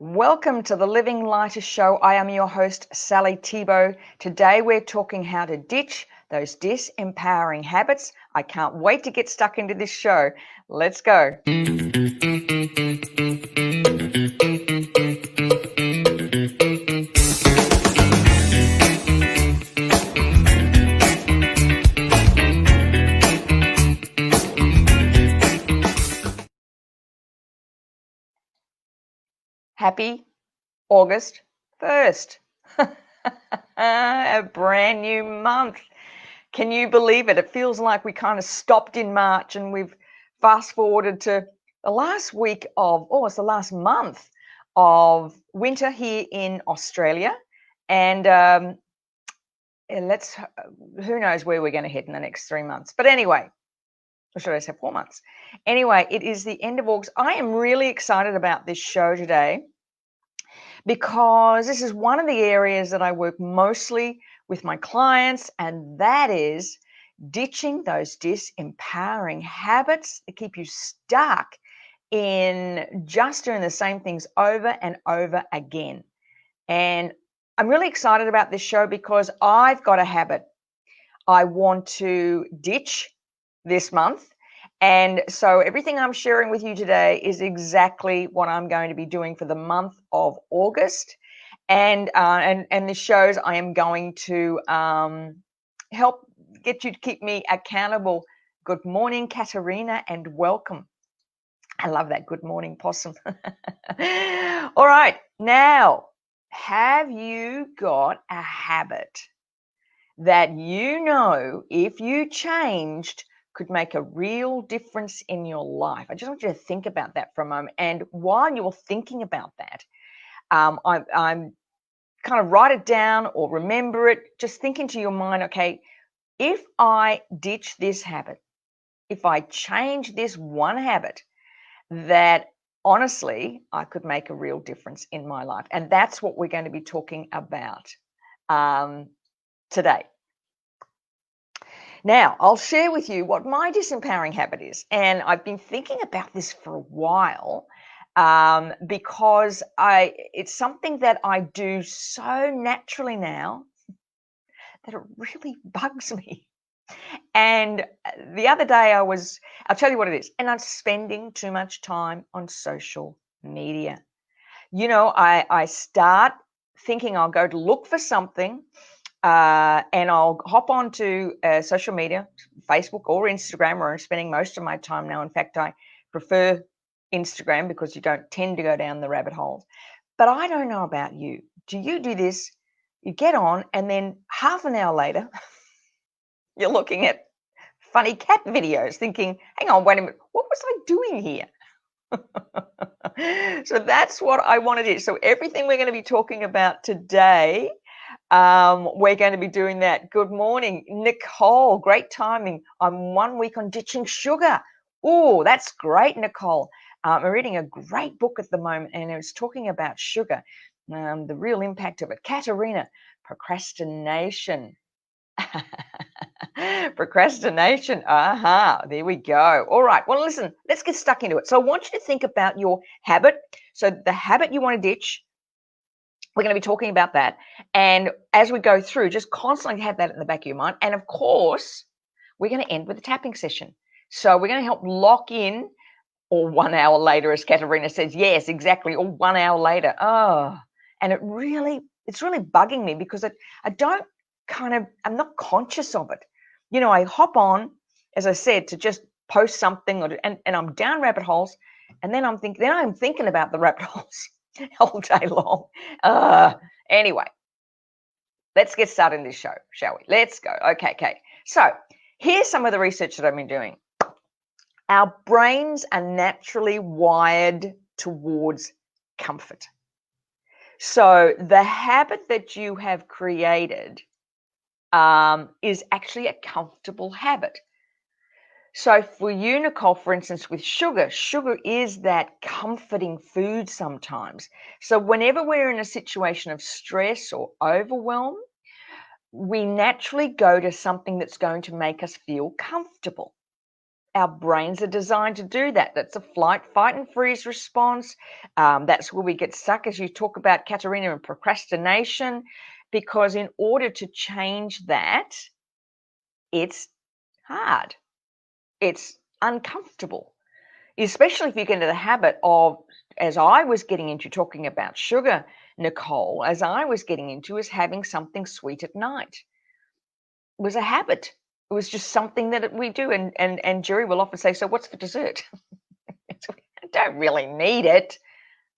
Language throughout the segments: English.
Welcome to the Living Lighter Show. I am your host, Sally Thibault. Today we're talking how to ditch those disempowering habits. I can't wait to get stuck into this show. Let's go. Happy August 1st. A brand new month. Can you believe it? It feels like we kind of stopped in March and we've fast forwarded to the last week of, it's the last month of winter here in Australia. And who knows where we're going to head in the next 3 months. But anyway, or should I say 4 months? Anyway, it is the end of August. I am really excited about this show today because this is one of the areas that I work mostly with my clients, and that is ditching those disempowering habits that keep you stuck in just doing the same things over and over again. And I'm really excited about this show because I've got a habit I want to ditch this month. And so everything I'm sharing with you today is exactly what I'm going to be doing for the month of August. And the shows I am going to help get you to keep me accountable. Good morning, Katerina, and welcome. I love that. Good morning, possum. All right. Now, have you got a habit that you know if you changed could make a real difference in your life? I just want you to think about that for a moment. And while you're thinking about that, I'm kind of write it down or remember it. Just think into your mind, okay, if I ditch this habit, if I change this one habit, that honestly, I could make a real difference in my life. And that's what we're going to be talking about today. Now, I'll share with you what my disempowering habit is. And I've been thinking about this for a while because it's something that I do so naturally now that it really bugs me. And the other day I'll tell you what it is, and I'm spending too much time on social media. You know, I start thinking I'll go to look for something and I'll hop onto social media, Facebook or Instagram, where I'm spending most of my time now. In fact, I prefer Instagram because you don't tend to go down the rabbit holes. But I don't know about you. Do you do this? You get on and then half an hour later, you're looking at funny cat videos thinking, hang on, wait a minute, what was I doing here? So that's what I want to do. So everything we're going to be talking about today, we're going to be doing that. Good morning, Nicole. Great timing. I'm 1 week on ditching sugar. Oh, that's great, Nicole. I'm reading a great book at the moment, and it's talking about sugar, the real impact of it. Katerina, procrastination. Procrastination. There we go. All right. Well, listen, let's get stuck into it. So I want you to think about your habit. So the habit you want to ditch, we're going to be talking about that. And as we go through, just constantly have that in the back of your mind. And of course, we're going to end with a tapping session. So we're going to help lock in, or 1 hour later, as Katerina says, yes, exactly, or 1 hour later. And it's really bugging me because I'm not conscious of it. You know, I hop on, as I said, to just post something and I'm down rabbit holes, and then I'm thinking about the rabbit holes all day long. Anyway, let's get started in this show, shall we? Let's go. Okay. So here's some of the research that I've been doing. Our brains are naturally wired towards comfort. So the habit that you have created is actually a comfortable habit. So for you, Nicole, for instance, with sugar is that comforting food sometimes. So whenever we're in a situation of stress or overwhelm, we naturally go to something that's going to make us feel comfortable. Our brains are designed to do that. That's a flight, fight, and freeze response. That's where we get stuck, as you talk about, Katerina, and procrastination, because in order to change that, it's hard. It's uncomfortable, especially if you get into the habit of, as I was getting into talking about sugar, Nicole, as I was getting into, is having something sweet at night. It was a habit. It was just something that we do. And Jerzy will often say, so what's for dessert? I don't really need it.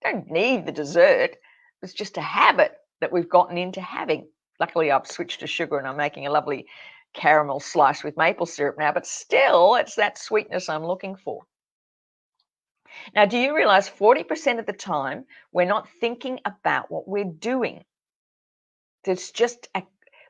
I don't need the dessert. It's just a habit that we've gotten into having. Luckily, I've switched to sugar and I'm making a lovely caramel slice with maple syrup now, but still, it's that sweetness I'm looking for. Now, do you realize 40% of the time we're not thinking about what we're doing? It's just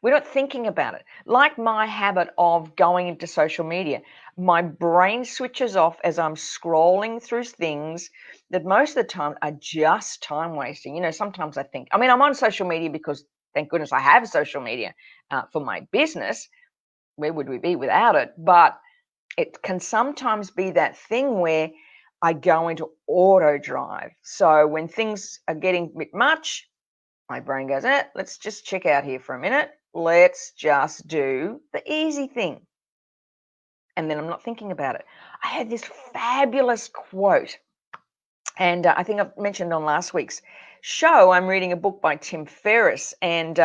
we're not thinking about it. Like my habit of going into social media, my brain switches off as I'm scrolling through things that most of the time are just time wasting. You know, sometimes I think, I mean, I'm on social media because thank goodness I have social media for my business. Where would we be without it? But it can sometimes be that thing where I go into auto drive. So when things are getting a bit much, my brain goes, let's just check out here for a minute. Let's just do the easy thing. And then I'm not thinking about it. I had this fabulous quote, and I think I've mentioned on last week's show, I'm reading a book by Tim Ferriss, and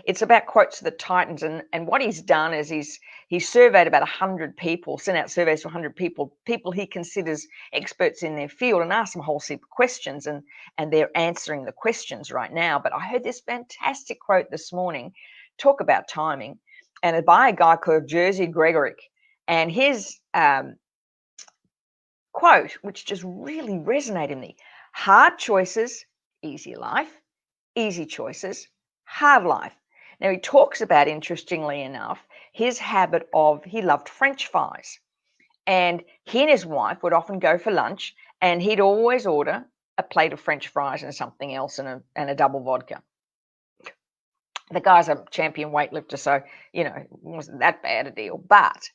it's about quotes of the Titans. And what he's done is he's surveyed about 100 people, sent out surveys to 100 people he considers experts in their field, and asked them a whole heap of questions, and they're answering the questions right now. But I heard this fantastic quote this morning, talk about timing, and it's by a guy called Jerzy Greorek, and his quote, which just really resonated in me: hard choices, easy life; easy choices, hard life. Now, he talks about, interestingly enough, his habit of, he loved French fries. And he and his wife would often go for lunch, and he'd always order a plate of French fries and something else, and a double vodka. The guy's a champion weightlifter, so, you know, it wasn't that bad a deal. But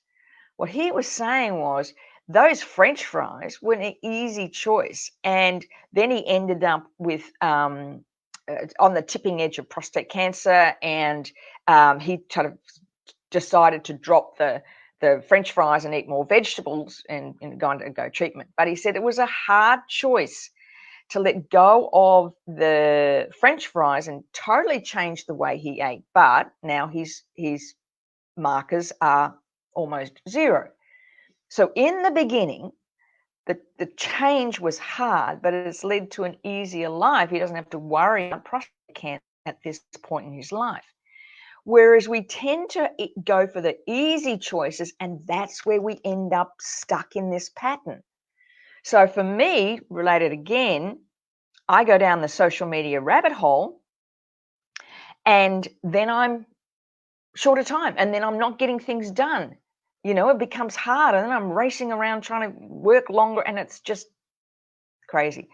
what he was saying was, those French fries were an easy choice. And then he ended up with on the tipping edge of prostate cancer, and he kind of decided to drop the French fries and eat more vegetables and go treatment. But he said it was a hard choice to let go of the French fries and totally change the way he ate. But now his markers are almost zero. So in the beginning, the change was hard, but it's led to an easier life. He doesn't have to worry about prostate cancer at this point in his life. Whereas we tend to go for the easy choices, and that's where we end up stuck in this pattern. So for me, related again, I go down the social media rabbit hole, and then I'm short of time, and then I'm not getting things done. You know, it becomes hard, and then I'm racing around trying to work longer, and it's just crazy.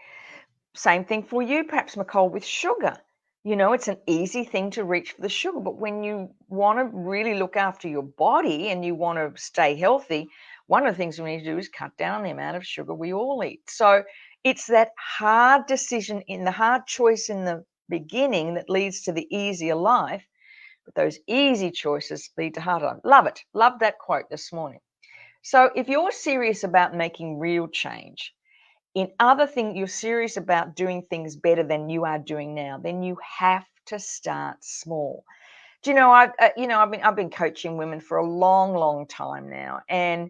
Same thing for you, perhaps, Nicole, with sugar. You know, it's an easy thing to reach for the sugar, but when you want to really look after your body and you want to stay healthy, one of the things we need to do is cut down the amount of sugar we all eat. So it's that hard decision, the hard choice in the beginning that leads to the easier life. But those easy choices lead to harder life. Love it. Love that quote this morning. So if you're serious about making real change, in other things, you're serious about doing things better than you are doing now, then you have to start small. Do you know, I've been coaching women for a long, long time now, and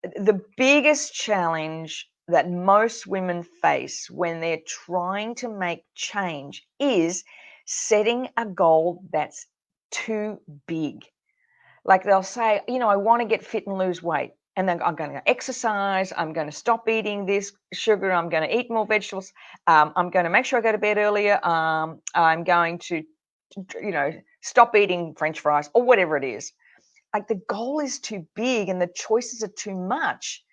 the biggest challenge that most women face when they're trying to make change is setting a goal that's too big. Like they'll say, you know, I want to get fit and lose weight. And then I'm going to exercise. I'm going to stop eating this sugar. I'm going to eat more vegetables. I'm going to make sure I go to bed earlier. I'm going to, you know, stop eating French fries or whatever it is. Like the goal is too big and the choices are too much.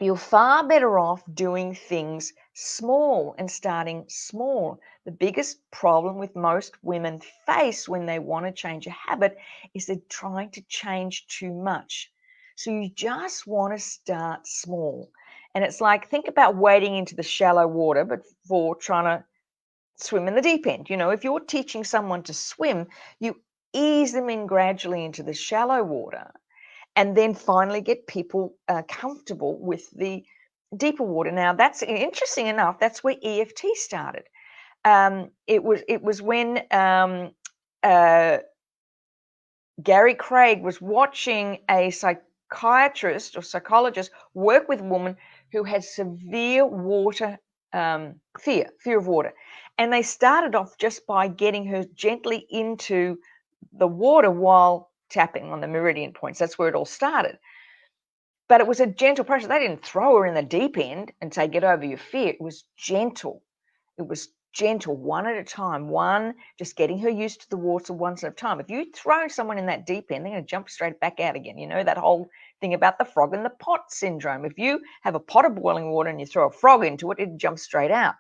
You're far better off doing things small and starting small. The biggest problem with most women face when they want to change a habit is they're trying to change too much. So you just want to start small. And it's like, think about wading into the shallow water, but for trying to swim in the deep end. If you're teaching someone to swim, you ease them in gradually into the shallow water and then finally get people comfortable with the deeper water. Now, that's interesting enough. That's where EFT started. It was when Gary Craig was watching a psychiatrist or psychologist work with a woman who had severe water fear of water. And they started off just by getting her gently into the water while tapping on the meridian points. That's where it all started. But it was a gentle pressure. They didn't throw her in the deep end and say, get over your fear. It was gentle. It was gentle, one at a time, just getting her used to the water one at a time. If you throw someone in that deep end, they're going to jump straight back out again. That whole thing about the frog in the pot syndrome. If you have a pot of boiling water and you throw a frog into it, it jumps straight out.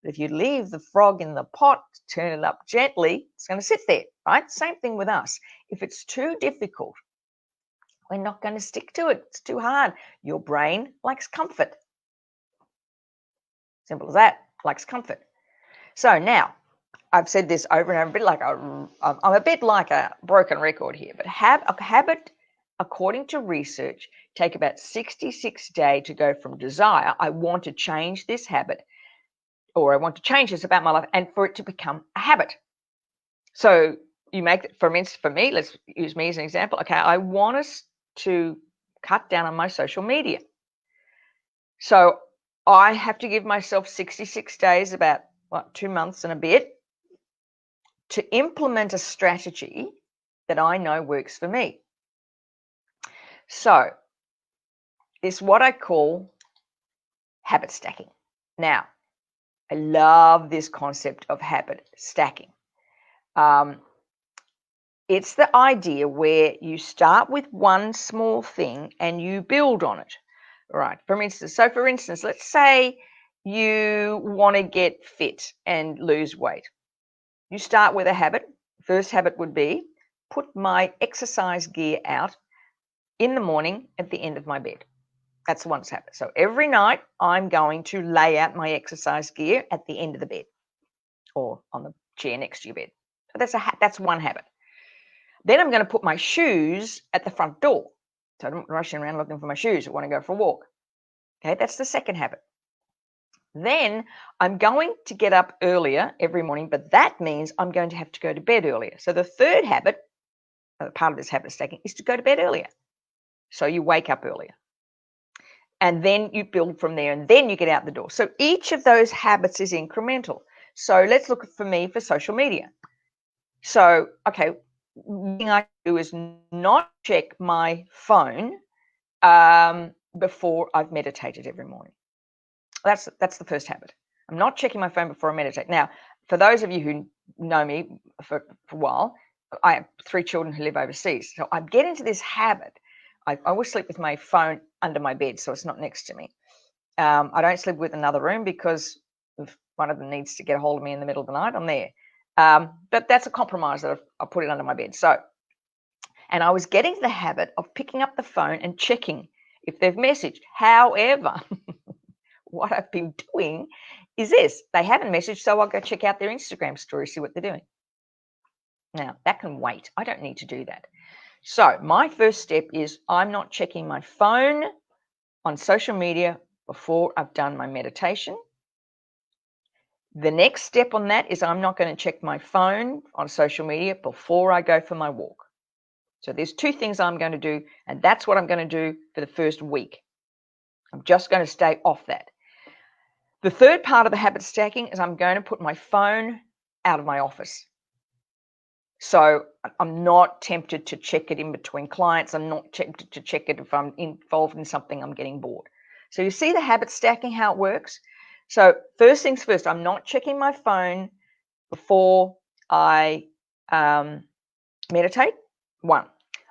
But if you leave the frog in the pot, turn it up gently, it's going to sit there, right? Same thing with us. If it's too difficult, we're not going to stick to it. It's too hard. Your brain likes comfort. Simple as that, likes comfort. So now, I've said this over and over, I'm a bit like a broken record here, but a habit, according to research, take about 66 days to go from desire, I want to change this habit, or I want to change this about my life, and for it to become a habit. So you make it, for me, let's use me as an example. Okay, I want us to cut down on my social media. So I have to give myself 66 days, about 2 months and a bit, to implement a strategy that I know works for me. So it's what I call habit stacking. Now, I love this concept of habit stacking. It's the idea where you start with one small thing and you build on it. Right. For instance, let's say you want to get fit and lose weight. You start with a habit. First habit would be put my exercise gear out in the morning at the end of my bed. That's one habit. So every night I'm going to lay out my exercise gear at the end of the bed or on the chair next to your bed. So that's one habit. Then I'm going to put my shoes at the front door. So I'm not rushing around looking for my shoes. I want to go for a walk. Okay, that's the second habit. Then I'm going to get up earlier every morning, but that means I'm going to have to go to bed earlier. So the third habit, part of this habit stacking, is to go to bed earlier. So you wake up earlier. And then you build from there, and then you get out the door. So each of those habits is incremental. So let's look for me for social media. So, okay, one thing I do is not check my phone before I've meditated every morning. That's the first habit. I'm not checking my phone before I meditate. Now, for those of you who know me for a while, I have 3 children who live overseas. So I get into this habit. I always sleep with my phone under my bed, so it's not next to me. I don't sleep with another room because if one of them needs to get a hold of me in the middle of the night, I'm there. But that's a compromise that I put it under my bed. And I was getting the habit of picking up the phone and checking if they've messaged. However, what I've been doing is this. They haven't messaged, so I'll go check out their Instagram story, see what they're doing. Now, that can wait. I don't need to do that. So my first step is I'm not checking my phone on social media before I've done my meditation. The next step on that is I'm not going to check my phone on social media before I go for my walk. So there's 2 things I'm going to do, and that's what I'm going to do for the first week. I'm just going to stay off that. The third part of the habit stacking is I'm going to put my phone out of my office. So I'm not tempted to check it in between clients. I'm not tempted to check it if I'm involved in something I'm getting bored. So you see the habit stacking, how it works? So first things first, I'm not checking my phone before I meditate. 1,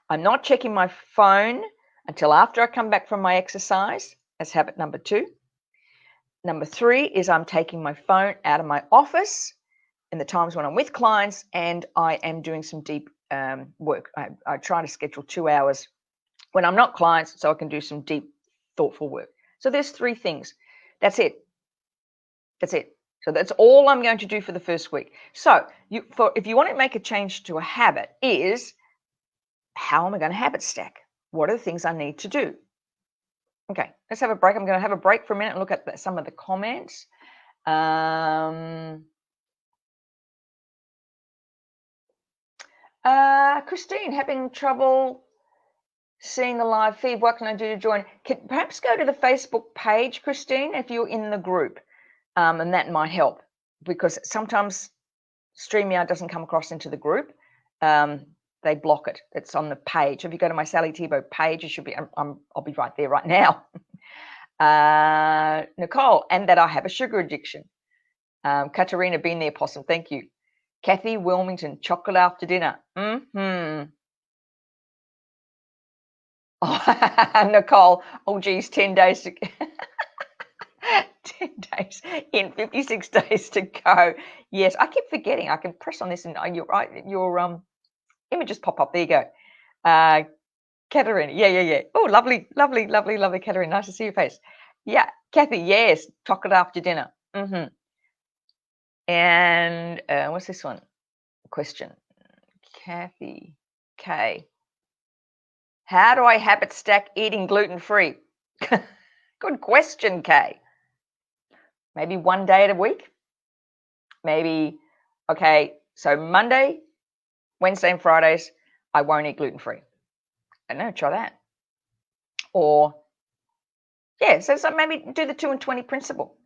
I'm not checking my phone until after I come back from my exercise. That's habit number 2. Number 3 is I'm taking my phone out of my office in the times when I'm with clients and I am doing some deep work. I try to schedule 2 hours when I'm not clients, so I can do some deep, thoughtful work. So there's 3 things. That's it. That's it. So that's all I'm going to do for the first week. So if you want to make a change to a habit, is how am I going to habit stack? What are the things I need to do? Okay, let's have a break. I'm going to have a break for a minute and look at some of the comments. Christine, having trouble seeing the live feed. What can I do to join? Perhaps go to the Facebook page, Christine, if you're in the group, and that might help, because sometimes StreamYard doesn't come across into the group. They block it. It's on the page. If you go to my Sally Thibault page, it should be. I'll be right there right now. Nicole, and that I have a sugar addiction. Katarina, been there, possum. Thank you. Kathy Wilmington, chocolate after dinner. Oh, Nicole, oh geez, 10 days to 10 days in 56 days to go. Yes, I keep forgetting. I can press on this and you're right. Your images pop up. There you go. Katerina, yeah. Oh, lovely, Katerina. Nice to see your face. Yeah, Kathy, yes, chocolate after dinner. And what's this one? Question. Kathy K. How do I habit stack eating gluten-free? Good question, Kay. Maybe one day a week? Maybe, okay, so Monday, Wednesday and Fridays, I won't eat gluten-free. I don't know, try that. Or, yeah, so maybe do the 2 and 20 principle.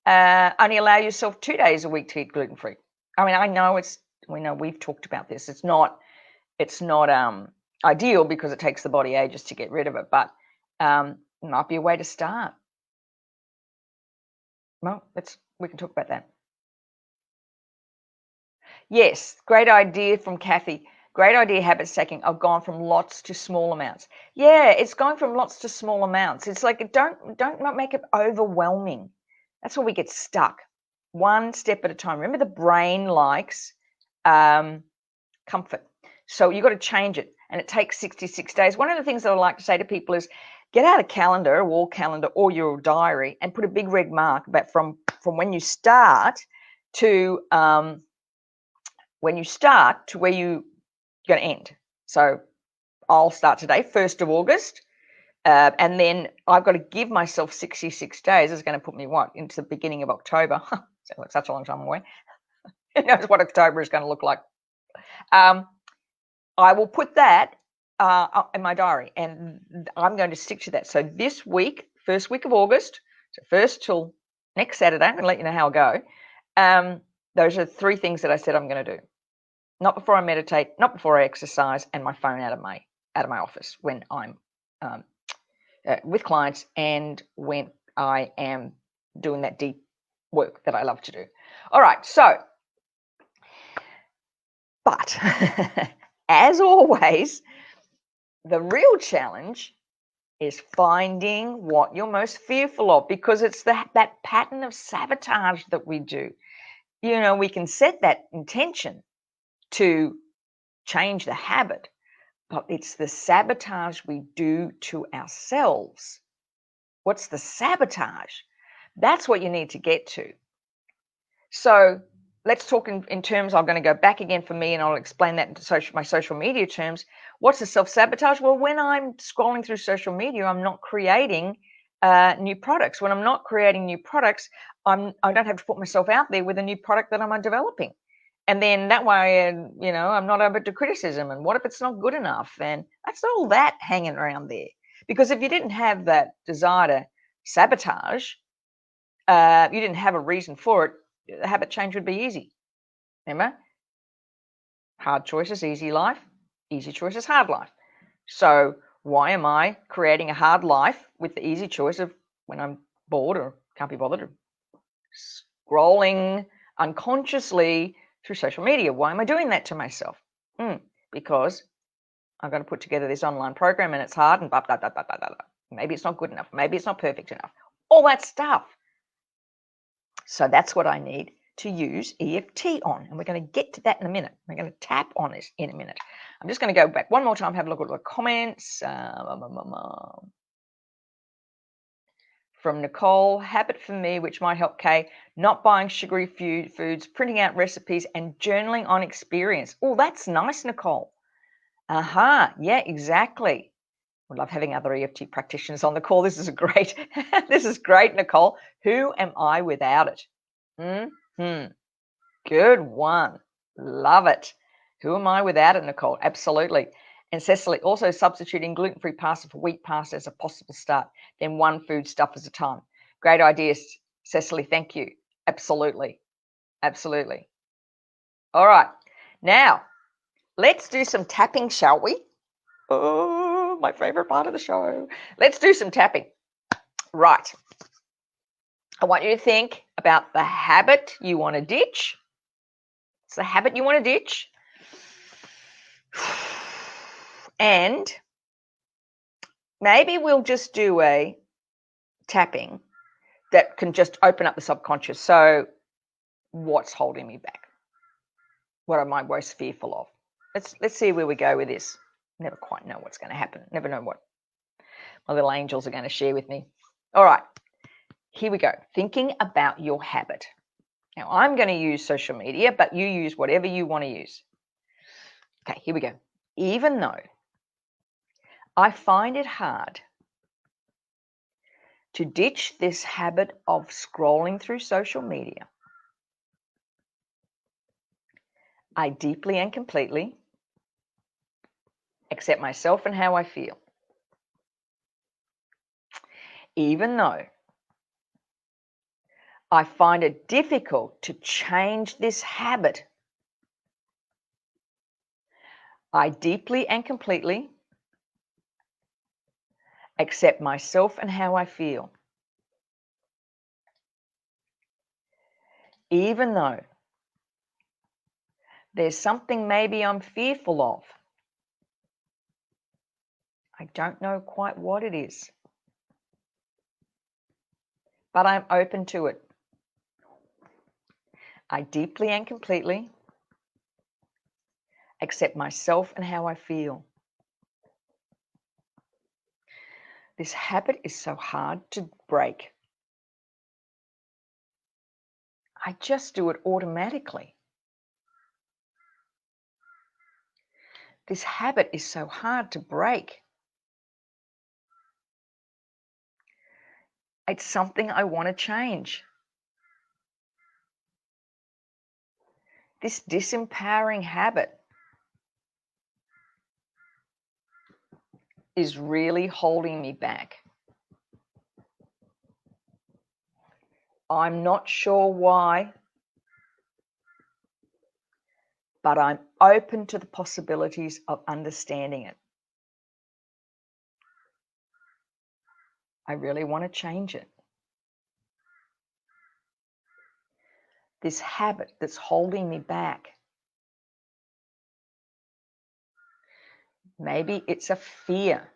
Only allow yourself 2 days a week to eat gluten-free. I mean, I know we've talked about this. It's not ideal because it takes the body ages to get rid of it, but it might be a way to start. Well, we can talk about that. Yes, great idea from Kathy. Great idea, habit stacking. I've gone from lots to small amounts. Yeah, it's going from lots to small amounts. It's like don't make it overwhelming. That's where we get stuck. One step at a time. Remember, the brain likes comfort. So you've got to change it. And it takes 66 days. One of the things that I like to say to people is get out a wall calendar or your diary and put a big red mark about from when you start to where you're going to end. So I'll start today, 1st of August. And then I've got to give myself 66 days. It's going to put me into the beginning of October. So it's such a long time away. Who knows what October is going to look like? I will put that in my diary, and I'm going to stick to that. So this week, 1st week of August, so 1st till next Saturday, I'm going to let you know how I go. Those are 3 things that I said I'm going to do. Not before I meditate, not before I exercise, and my phone out of my office when I'm with clients and when I am doing that deep work that I love to do. All right, so, but as always, the real challenge is finding what you're most fearful of, because it's that pattern of sabotage that we do. We can set that intention to change the habit, but it's the sabotage we do to ourselves. What's the sabotage? That's what you need to get to. So let's talk in terms, I'm going to go back again for me, and I'll explain that in my social media terms. What's the self-sabotage? Well, when I'm scrolling through social media, I'm not creating new products. When I'm not creating new products, I don't have to put myself out there with a new product that I'm developing. And then that way, I'm not open to criticism. And what if it's not good enough? And that's all that hanging around there. Because if you didn't have that desire to sabotage, you didn't have a reason for it, the habit change would be easy. Remember? Hard choices, easy life. Easy choices, hard life. So why am I creating a hard life with the easy choice of when I'm bored or can't be bothered or scrolling unconsciously through social media? Why am I doing that to myself? Because I've got to put together this online program and it's hard and blah, blah, blah, blah, blah, blah. Maybe it's not good enough. Maybe it's not perfect enough. All that stuff. So that's what I need to use EFT on. And we're going to get to that in a minute. We're going to tap on it in a minute. I'm just going to go back one more time, have a look at the comments. From Nicole, habit for me, which might help Kay, not buying sugary foods, printing out recipes, and journaling on experience. Oh, that's nice, Nicole. Yeah, exactly. Would love having other EFT practitioners on the call. This is great. This is great, Nicole. Who am I without it? Good one. Love it. Who am I without it, Nicole? Absolutely. And Cecily, also substituting gluten-free pasta for wheat pasta as a possible start, then one food stuff at a time. Great ideas, Cecily. Thank you. Absolutely. Absolutely. All right. Now, let's do some tapping, shall we? Oh, my favorite part of the show. Let's do some tapping. Right. I want you to think about the habit you want to ditch. It's the habit you want to ditch. And maybe we'll just do a tapping that can just open up the subconscious. So what's holding me back? What am I most fearful of? Let's see where we go with this. Never quite know what's going to happen. Never know what my little angels are going to share with me. All right, here we go. Thinking about your habit. Now, I'm going to use social media, but you use whatever you want to use. Okay, here we go. Even though I find it hard to ditch this habit of scrolling through social media, I deeply and completely accept myself and how I feel. Even though I find it difficult to change this habit, I deeply and completely accept myself and how I feel. Even though there's something maybe I'm fearful of, I don't know quite what it is, but I'm open to it. I deeply and completely accept myself and how I feel. This habit is so hard to break. I just do it automatically. This habit is so hard to break. It's something I want to change. This disempowering habit is really holding me back. I'm not sure why, but I'm open to the possibilities of understanding it. I really want to change it. This habit that's holding me back. Maybe it's a fear.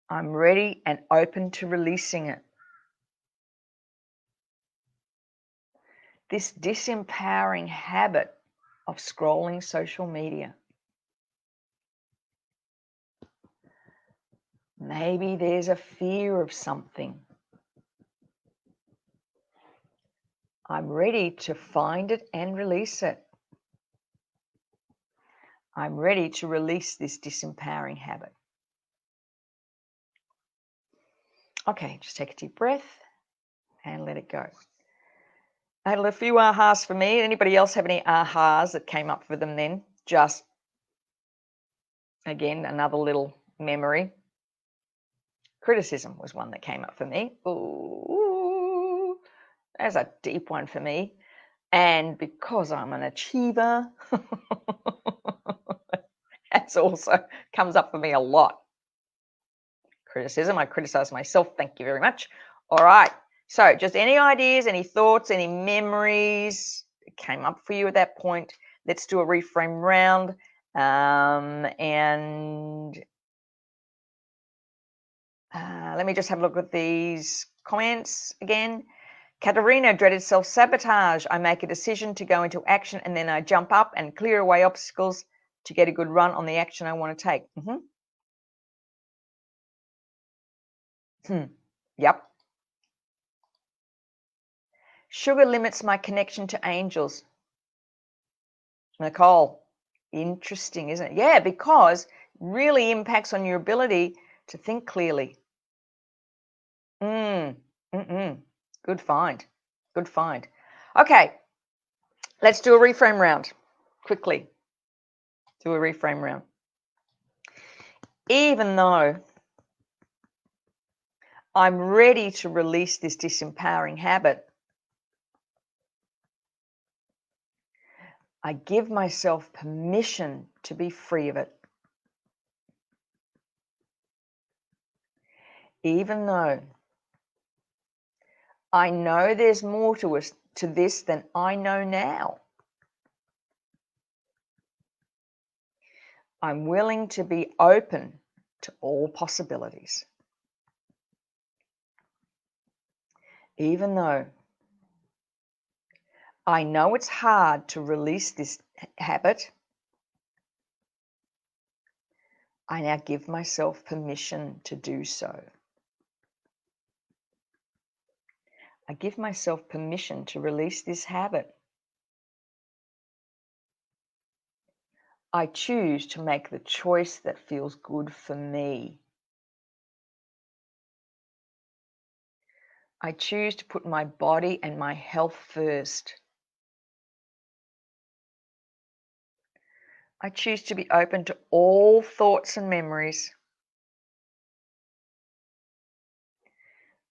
I'm ready and open to releasing it. This disempowering habit of scrolling social media. Maybe there's a fear of something. I'm ready to find it and release it. I'm ready to release this disempowering habit. Okay, just take a deep breath and let it go. I had a few ahas for me. Anybody else have any ahas that came up for them then? Just, again, another little memory. Criticism was one that came up for me. Ooh, there's a deep one for me. And because I'm an achiever, that's also comes up for me a lot. Criticism, I criticize myself. Thank you very much. All right. So just any ideas, any thoughts, any memories that came up for you at that point? Let's do a reframe round. Let me just have a look at these comments again. Katerina dreaded self-sabotage. I make a decision to go into action and then I jump up and clear away obstacles to get a good run on the action I want to take. Yep. Sugar limits my connection to angels. Nicole, interesting, isn't it? Yeah, because it really impacts on your ability to think clearly. Good find. Good find. Okay, let's do a reframe round quickly. Do a reframe round. Even though I'm ready to release this disempowering habit, I give myself permission to be free of it. Even though I know there's more to this than I know now, I'm willing to be open to all possibilities. Even though I know it's hard to release this habit, I now give myself permission to do so. I give myself permission to release this habit. I choose to make the choice that feels good for me. I choose to put my body and my health first. I choose to be open to all thoughts and memories.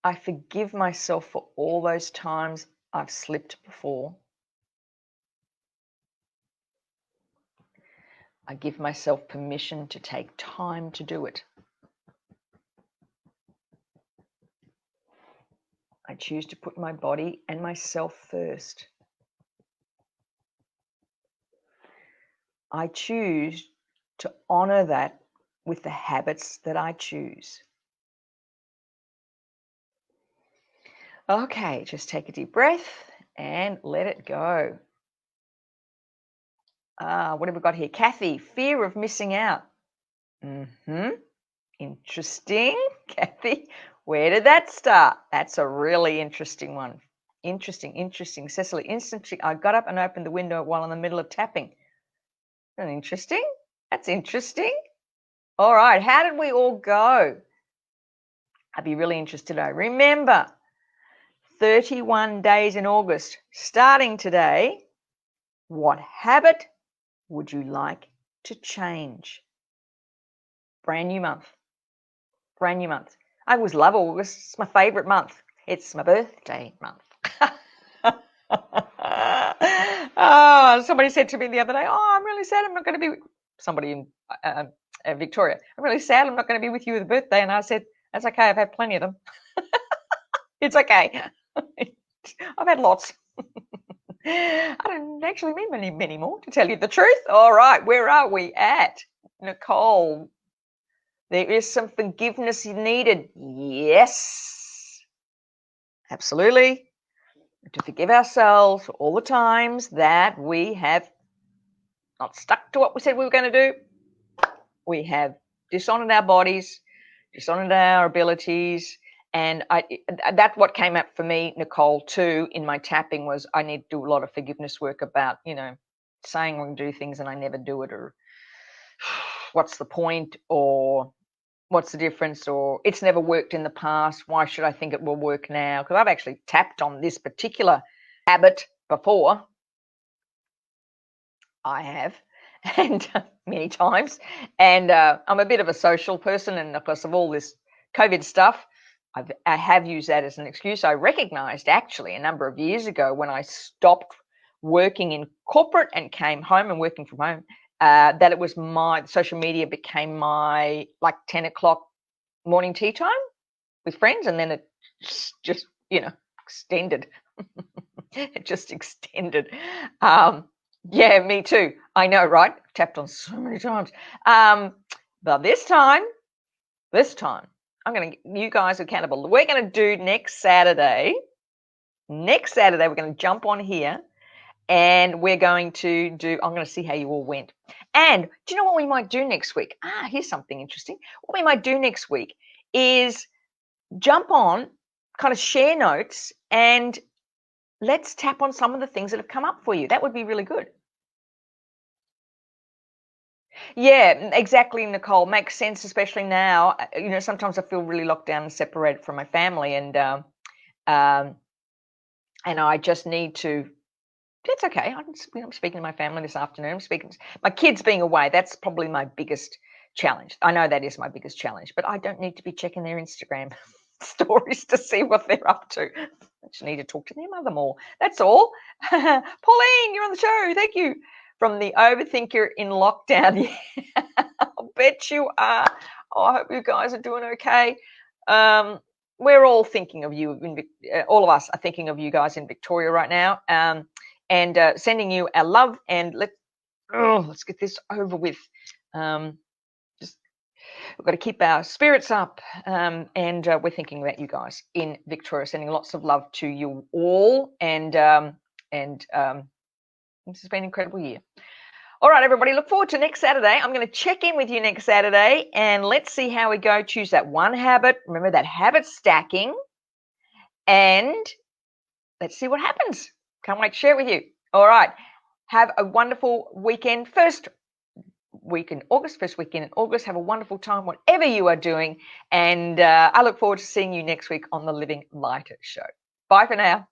I forgive myself for all those times I've slipped before. I give myself permission to take time to do it. I choose to put my body and myself first. I choose to honor that with the habits that I choose. Okay, just take a deep breath and let it go. What have we got here? Kathy, fear of missing out. Interesting. Kathy, where did that start? That's a really interesting one. Interesting. Cecily, instantly, I got up and opened the window while in the middle of tapping. Interesting. That's interesting. All right, how did we all go? I'd be really interested to know. Remember, 31 days in August, starting today. What habit would you like to change? Brand new month. Brand new month. I always love August. It's my favourite month. It's my birthday month. Oh, somebody said to me the other day, I'm really sad I'm not going to be somebody in Victoria. I'm really sad I'm not going to be with you with a birthday. And I said, that's okay. I've had plenty of them. It's okay. I've had lots. I don't actually mean many more, to tell you the truth. All right, where are we at? Nicole, there is some forgiveness needed. Yes, absolutely. To forgive ourselves for all the times that we have not stuck to what we said we were going to do. We have dishonored our bodies, dishonored our abilities. And that's what came up for me, Nicole, too, in my tapping was I need to do a lot of forgiveness work about, saying we're going to do things and I never do it, or what's the point, or what's the difference, or it's never worked in the past. Why should I think it will work now? Because I've actually tapped on this particular habit before. I have, and many times. And I'm a bit of a social person, and of course of all this COVID stuff, I have used that as an excuse. I recognized actually a number of years ago when I stopped working in corporate and came home and working from home, that it was my social media became my 10 o'clock morning tea time with friends, and then it just extended. It just extended. Yeah, me too. I know, right? Tapped on so many times. But this time, I'm going to, you guys are accountable. We're going to do next Saturday, next Saturday, we're going to jump on here and we're going to I'm going to see how you all went. And do you know what we might do next week? Here's something interesting. What we might do next week is jump on, kind of share notes, and let's tap on some of the things that have come up for you. That would be really good. Yeah, exactly, Nicole. Makes sense, especially now. Sometimes I feel really locked down and separated from my family, and I just need to. It's okay. I'm speaking to my family this afternoon. I'm speaking to my kids being away. That's probably my biggest challenge. I know that is my biggest challenge, but I don't need to be checking their Instagram stories to see what they're up to. I just need to talk to their mother more. That's all. Pauline, you're on the show. Thank you. From the overthinker in lockdown. Yeah, I'll bet you are. Oh, I hope you guys are doing okay. We're all thinking of you. All of us are thinking of you guys in Victoria right now. And sending you our love, and let's get this over with. We've got to keep our spirits up, and we're thinking about you guys in Victoria, sending lots of love to you all, and this has been an incredible year. All right, everybody, look forward to next Saturday. I'm going to check in with you next Saturday, and let's see how we go. Choose that one habit. Remember that habit stacking, and let's see what happens. Can't wait to share it with you. All right. Have a wonderful weekend. First weekend in August. Have a wonderful time, whatever you are doing. And I look forward to seeing you next week on the Living Lighter Show. Bye for now.